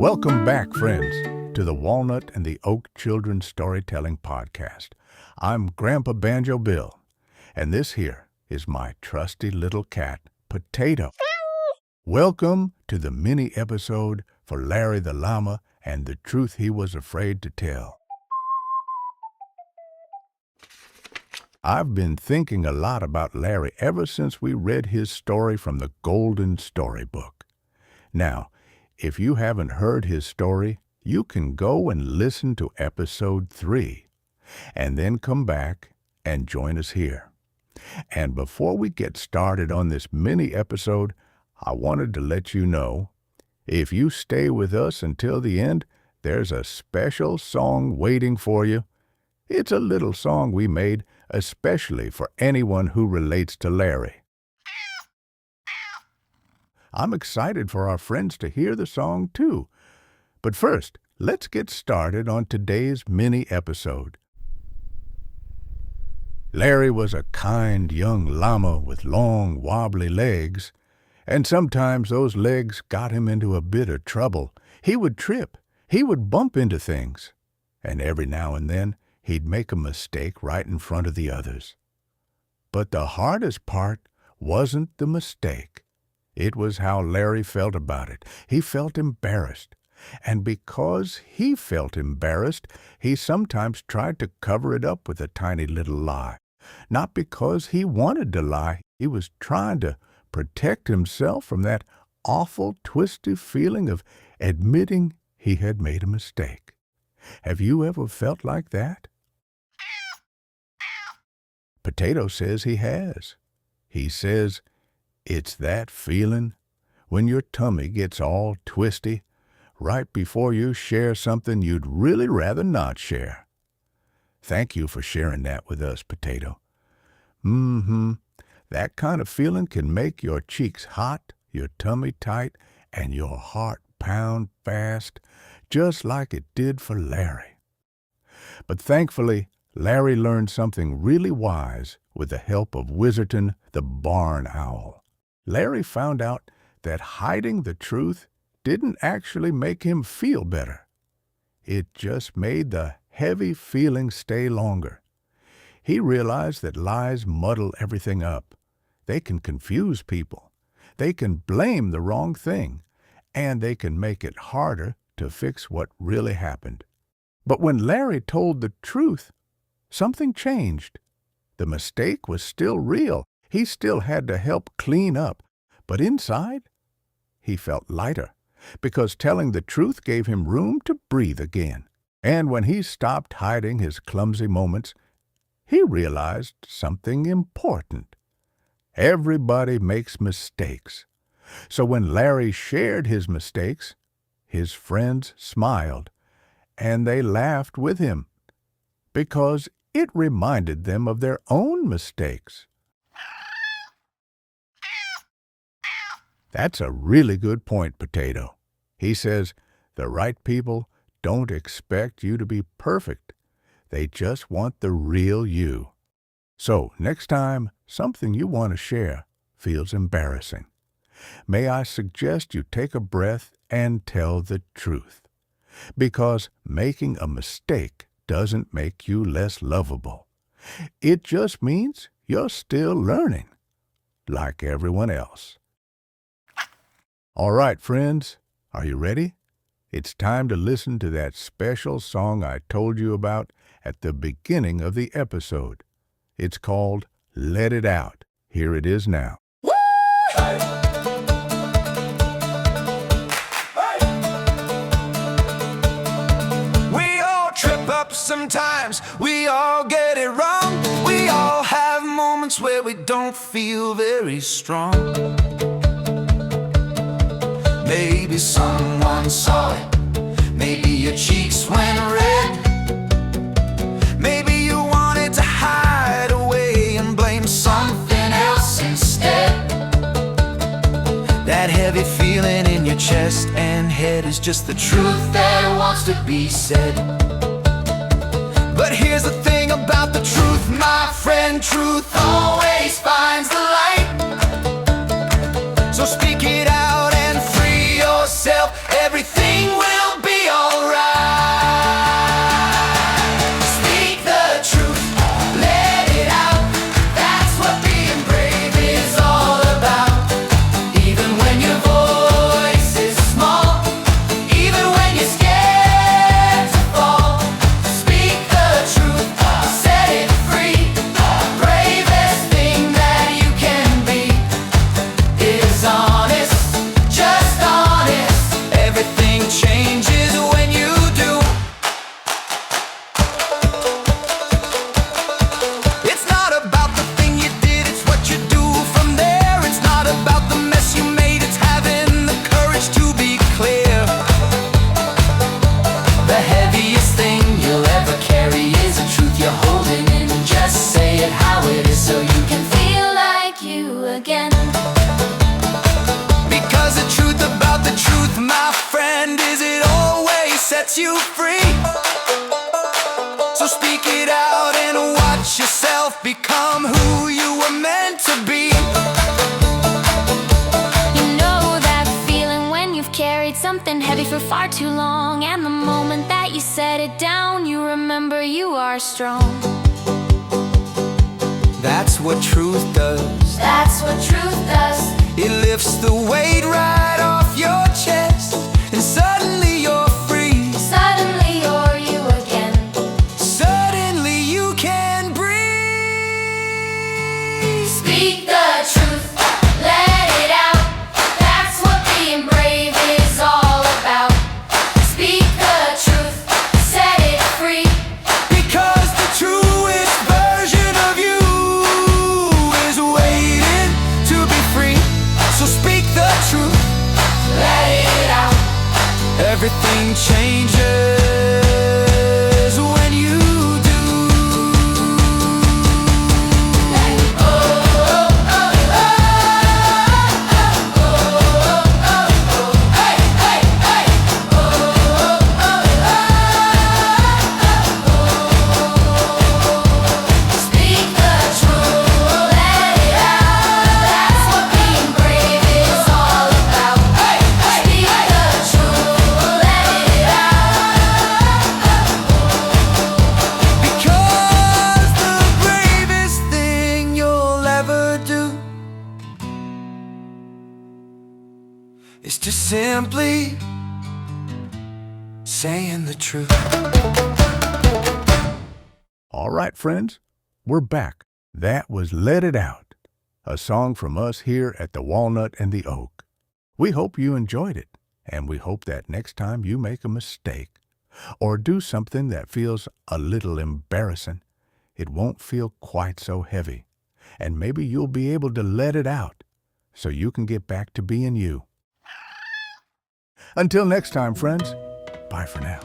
Welcome back, friends, to the Walnut and the Oak Children's Storytelling Podcast. I'm Grandpa Banjo Bill, and this here is my trusty little cat, Potato. Welcome to the mini episode for Larry the Llama and the truth he was afraid to tell. I've been thinking a lot about Larry ever since we read his story from the Golden Storybook. Now, if you haven't heard his story, you can go and listen to episode 3, and then come back and join us here. And before we get started on this mini episode, I wanted to let you know, if you stay with us until the end, there's a special song waiting for you. It's a little song we made especially for anyone who relates to Larry. I'm excited for our friends to hear the song too. But first, let's get started on today's mini episode. Larry was a kind young llama with long, wobbly legs, and sometimes those legs got him into a bit of trouble. He would trip, he would bump into things, and every now and then he'd make a mistake right in front of the others. But the hardest part wasn't the mistake. It was how Larry felt about it. He felt embarrassed. And because he felt embarrassed, he sometimes tried to cover it up with a tiny little lie. Not because he wanted to lie. He was trying to protect himself from that awful, twisty feeling of admitting he had made a mistake. Have you ever felt like that? Potato says he has. He says it's that feeling when your tummy gets all twisty right before you share something you'd really rather not share. Thank you for sharing that with us, Potato. That kind of feeling can make your cheeks hot, your tummy tight, and your heart pound fast, just like it did for Larry. But thankfully, Larry learned something really wise with the help of Wizardton the barn owl. Larry found out that hiding the truth didn't actually make him feel better. It just made the heavy feeling stay longer. He realized that lies muddle everything up. They can confuse people. They can blame the wrong thing, and they can make it harder to fix what really happened. But when Larry told the truth, something changed. The mistake was still real. He still had to help clean up. But inside, he felt lighter, because telling the truth gave him room to breathe again. And when he stopped hiding his clumsy moments, he realized something important. Everybody makes mistakes. So when Larry shared his mistakes, his friends smiled, and they laughed with him, because it reminded them of their own mistakes. That's a really good point, Potato. He says the right people don't expect you to be perfect. They just want the real you. So next time something you want to share feels embarrassing, may I suggest you take a breath and tell the truth. Because making a mistake doesn't make you less lovable. It just means you're still learning, like everyone else. All right, friends, are you ready? It's time to listen to that special song I told you about at the beginning of the episode. It's called Let It Out. Here it is now. We all trip up sometimes, we all get it wrong. We all have moments where we don't feel very strong. Maybe someone saw it, maybe your cheeks went red. Maybe you wanted to hide away and blame something else instead. That heavy feeling in your chest and head is just the truth that wants to be said. But here's the thing about the truth, my friend, truth always finds the light. So speak it out and free yourself, everything will something heavy for far too long, and the moment that you set it down, you remember you are strong. That's what truth does. That's what truth does. It lifts the weight right off your chest, and suddenly you're free. Suddenly you're you again. Suddenly you can breathe. Speak the truth, let it out. That's what being brave is all about. Speak the truth, set it free. Because the truest version of you is waiting to be free. So speak the truth, Let it out. everything changes when you do. Speak the truth, let it out. That's what being brave is all about. Speak the truth, let it out. Because the bravest thing you'll ever do is to simply saying the truth. All right, friends, we're back. That was Let It Out, a song from us here at the Walnut and the Oak. We hope you enjoyed it, and we hope that next time you make a mistake or do something that feels a little embarrassing, it won't feel quite so heavy, and maybe you'll be able to let it out so you can get back to being you. Until next time, friends, bye for now.